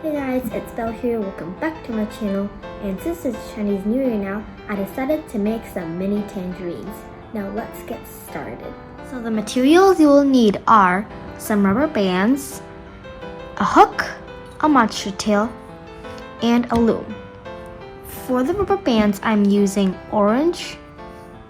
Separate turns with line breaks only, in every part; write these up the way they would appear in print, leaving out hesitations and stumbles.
Hey guys, it's Belle here. Welcome back to my channel. And since it's Chinese New Year now, I decided to make some mini tangerines. Now let's get started. So the materials you will need are some rubber bands, a hook, a monster tail, and a loom. For the rubber bands, I'm using orange,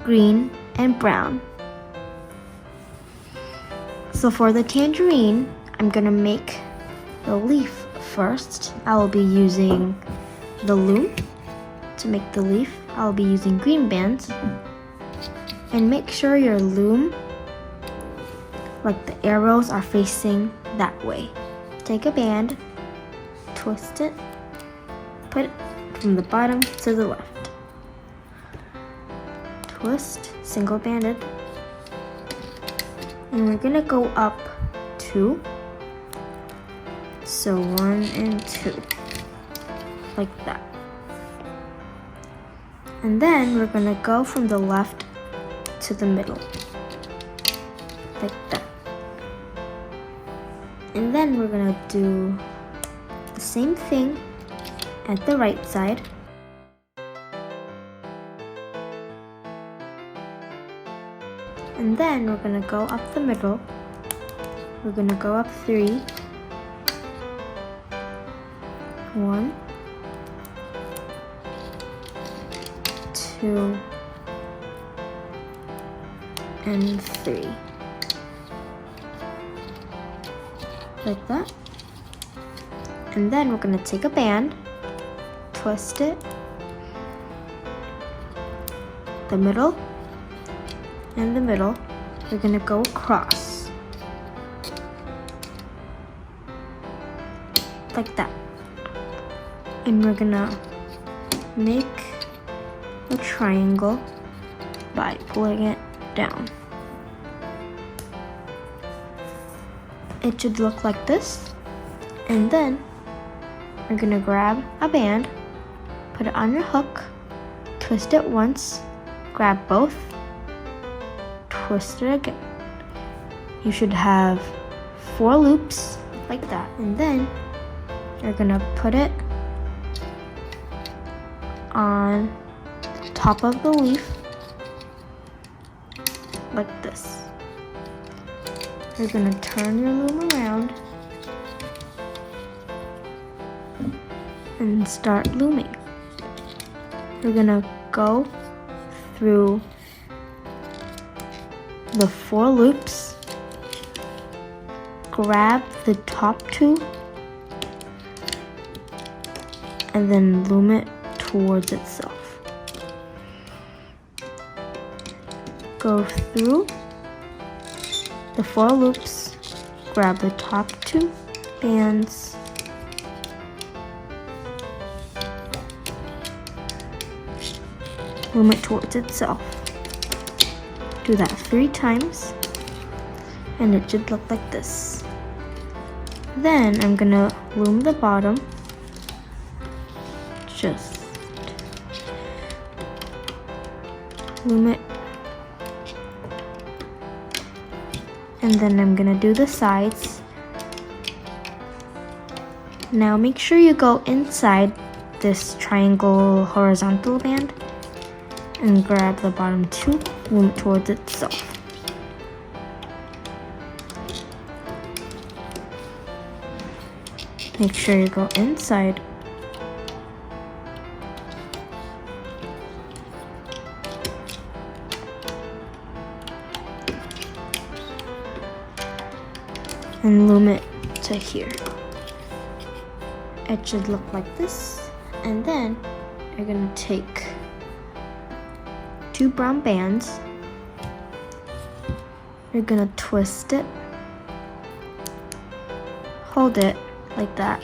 green, and brown. So for the tangerine, I'm gonna make the leaf first. I will be using the loom to make the leaf. I'll be using green bands. And make sure your loom, like the arrows, are facing that way. Take a band, twist it, put it from the bottom to the left. Twist, single banded. And we're gonna go up 2. So 1 and 2, like that. And then we're gonna go from the left to the middle, like that. And then we're gonna do the same thing at the right side. And then we're gonna go up the middle. We're gonna go up 3. 1, 2, and 3. Like that. And then we're gonna take a band, twist it, the middle, and the middle. We're gonna go across, like that. And we're gonna make a triangle by pulling it down. It should look like this. And then we're gonna grab a band, put it on your hook, twist it once, grab both, twist it again. You should have 4 loops like that. And then you're gonna put it on top of the leaf like this. You're gonna turn your loom around and start looming. You're gonna go through the 4 loops, grab the top 2, and then loom it towards itself. Go through the 4 loops, grab the top 2 bands, loom it towards itself. Do that 3 times, and it should look like this. Then I'm gonna loom the bottom, just loom it, and then I'm gonna do the sides. Now make sure you go inside this triangle horizontal band and grab the bottom 2, loom it towards itself. Make sure you go inside. And loom it to here. It should look like this. And then you're gonna take 2 brown bands. You're gonna twist it, hold it like that,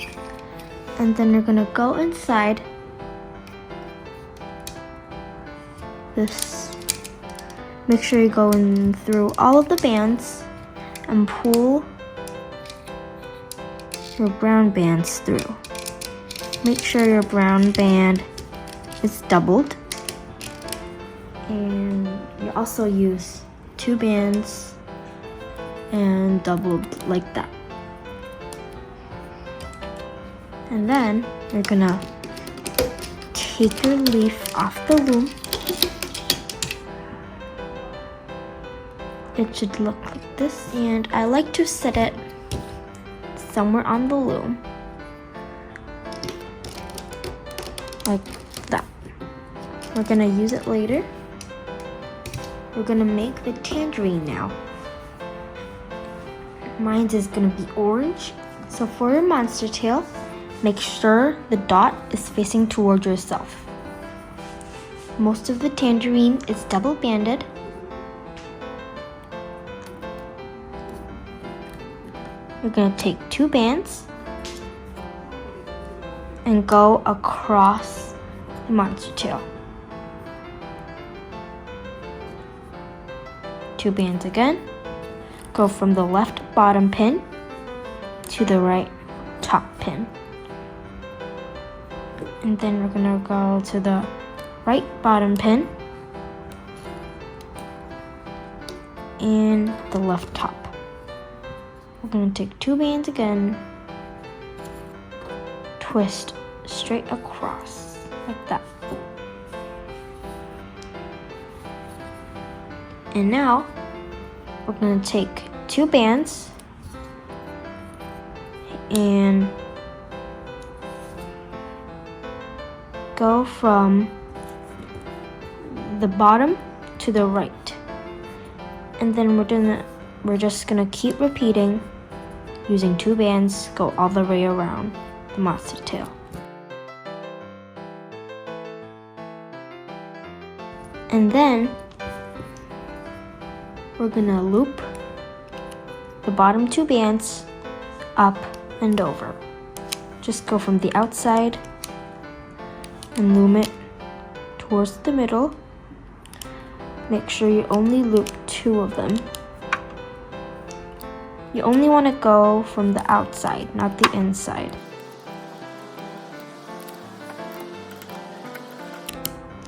and then you're gonna go inside this. Make sure you go in through all of the bands and pull your brown bands through. Make sure your brown band is doubled, and you also use 2 bands and doubled like that. And then you're gonna take your leaf off the loom. It should look like this. And I like to set it somewhere on the loom. Like that. We're gonna use it later. We're gonna make the tangerine now. Mine is gonna be orange. So for your monster tail, make sure the dot is facing towards yourself. Most of the tangerine is double banded. You're gonna take 2 bands and go across the monster tail. 2 bands again. Go from the left bottom pin to the right top pin. And then we're gonna go to the right bottom pin and the left top. We're gonna take 2 bands again, twist straight across like that. And now we're gonna take 2 bands and go from the bottom to the right. And then we're just gonna keep repeating using 2 bands, go all the way around the monster tail. And then we're gonna loop the bottom 2 bands up and over. Just go from the outside and loom it towards the middle. Make sure you only loop 2 of them. You only want to go from the outside, not the inside.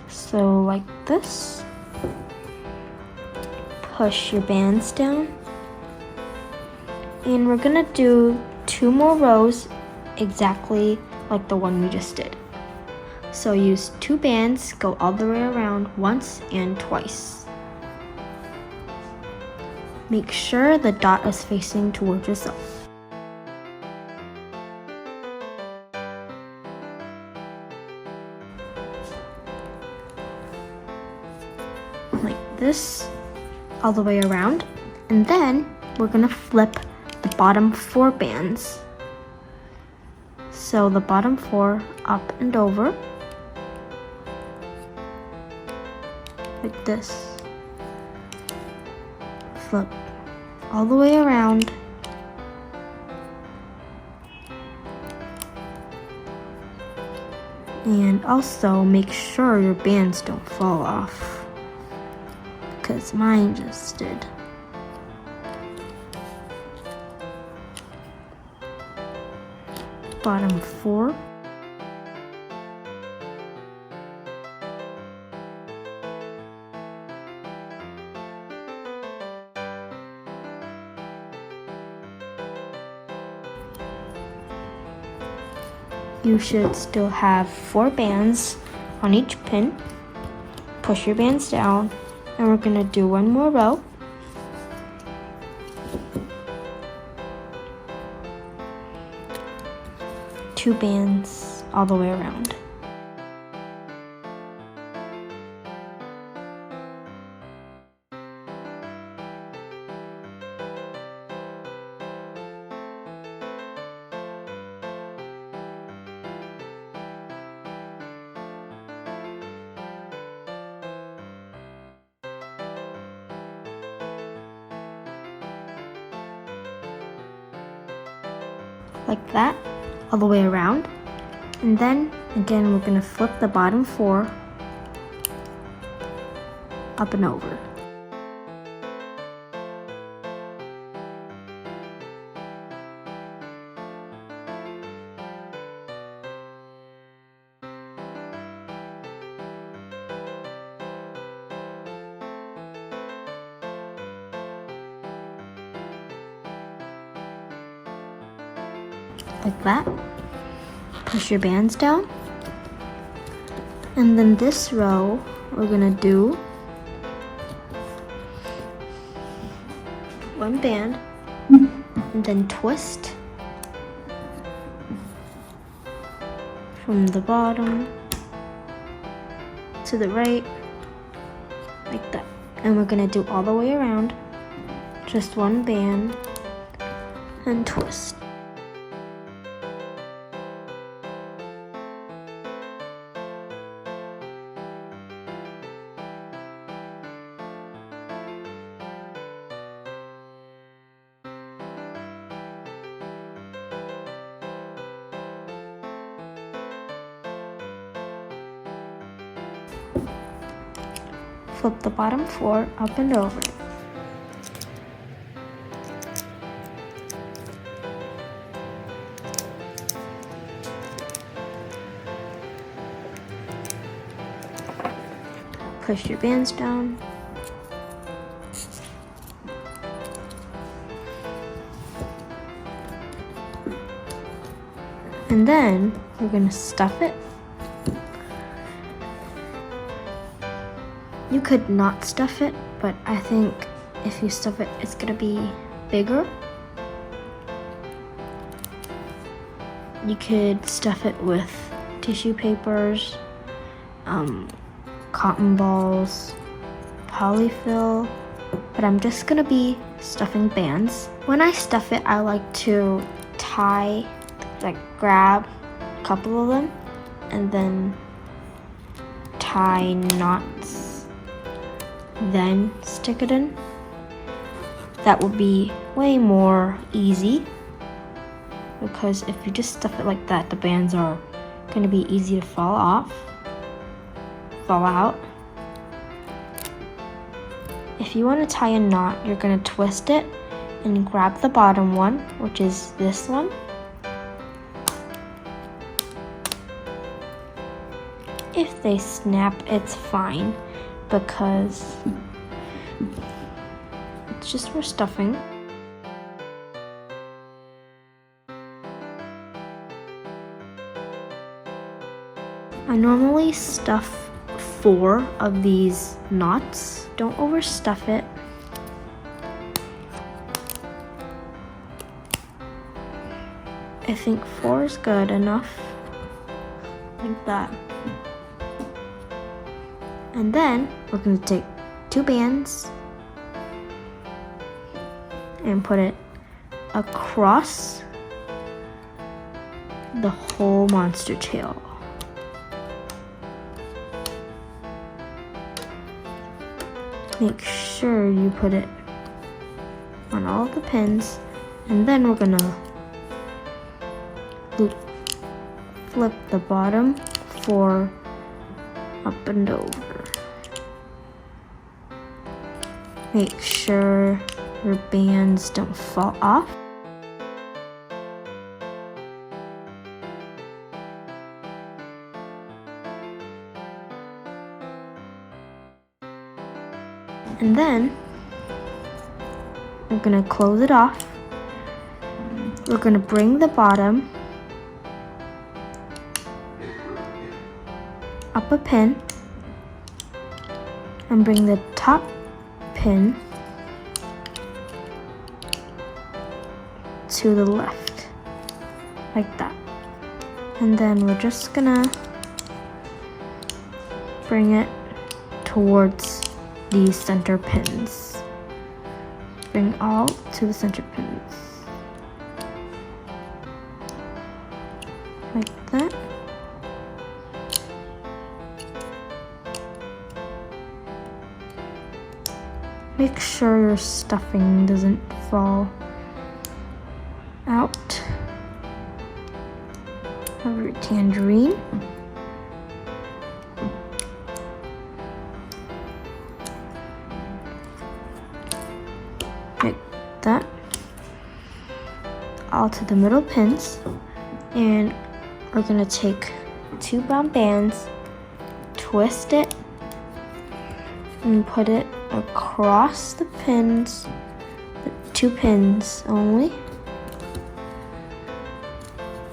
So like this. Push your bands down. And we're gonna do 2 more rows exactly like the one we just did. So use 2 bands, go all the way around once and twice. Make sure the dot is facing towards yourself. Like this, all the way around. And then we're gonna flip the bottom 4 bands. So the bottom 4 up and over. Like this. Flip all the way around. And also make sure your bands don't fall off, because mine just did. Bottom 4. You should still have 4 bands on each pin. Push your bands down, and we're gonna do 1 more row. Two bands all the way around. Like that, all the way around. And then again, we're gonna flip the bottom 4 up and over. Like that. push your bands down. And then this row, we're gonna do one band and then twist from the bottom to the right, like that. And we're gonna do all the way around, just one band and twist. Flip the bottom 4 up and over. Push your bands down. And then we're gonna stuff it. You could not stuff it, but I think if you stuff it, it's gonna be bigger. You could stuff it with tissue papers, cotton balls, polyfill, but I'm just gonna be stuffing bands. When I stuff it, I like to grab a couple of them and then tie knots, then stick it in. That would be way more easy, because if you just stuff it like that, the bands are gonna be easy to fall out. If you want to tie a knot, you're gonna twist it and grab the bottom one, which is this one. If they snap, it's fine, because it's just for stuffing. I normally stuff 4 of these knots. Don't overstuff it. I think 4 is good enough, like that. And then we're going to take 2 bands and put it across the whole monster tail. Make sure you put it on all the pins, and then we're gonna flip the bottom 4 up and over. Make sure your bands don't fall off. And then we're gonna close it off. We're gonna bring the bottom up a pin and bring the top pin to the left, like that. And then we're just gonna bring it towards these center pins. Bring all to the center pins, like that. Make sure your stuffing doesn't fall out of your tangerine. Like that. All to the middle pins, and we're gonna take 2 brown bands, twist it, and put it across the pins, the 2 pins only.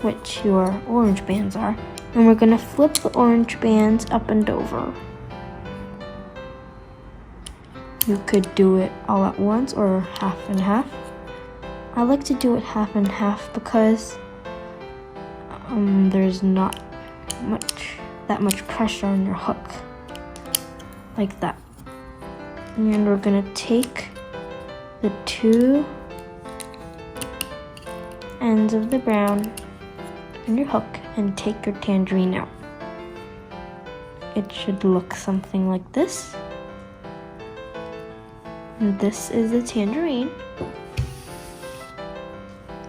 which your orange bands are. And we're gonna flip the orange bands up and over. You could do it all at once or half and half. I like to do it half and half because there's not that much pressure on your hook, like that. And we're gonna take the two ends of the brown on your hook and take your tangerine out. It should look something like this. And this is the tangerine.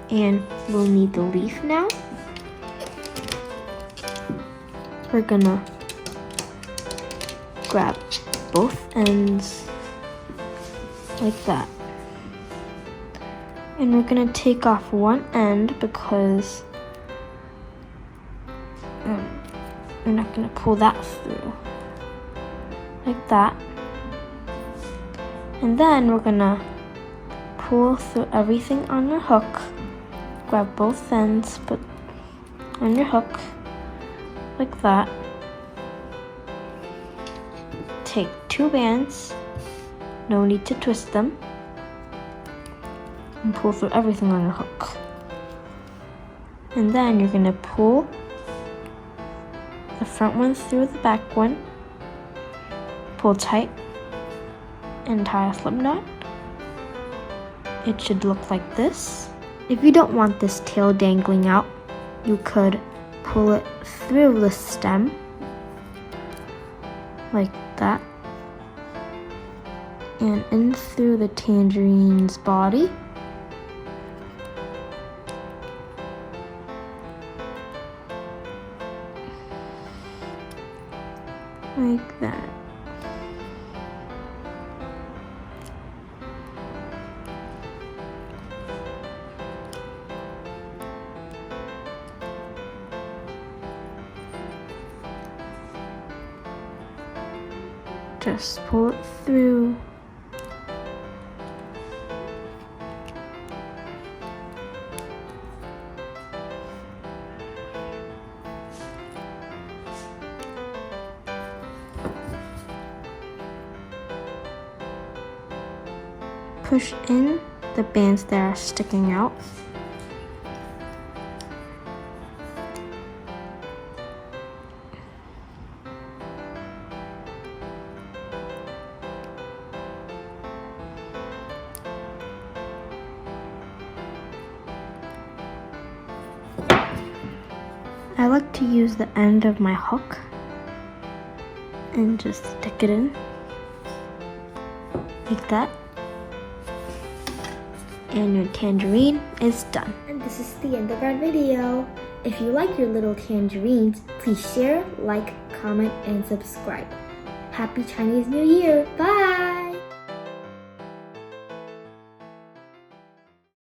And we'll need the leaf now. We're gonna grab both ends like that. And we're gonna take off one end because we're not gonna pull that through. Like that. And then we're gonna pull through everything on your hook. Grab both ends, put on your hook, like that. Take two bands, no need to twist them, and pull through everything on your hook. And then you're gonna pull the front one through the back one, pull tight, and tie a slip knot. It should look like this. If you don't want this tail dangling out, you could pull it through the stem, like that, and in through the tangerine's body. Like that. Just pull it through. Push in the bands that are sticking out. I like to use the end of my hook and just stick it in like that. And your tangerine is done. And this is the end of our video. If you like your little tangerines, please share, like, comment, and subscribe. Happy Chinese New Year! Bye!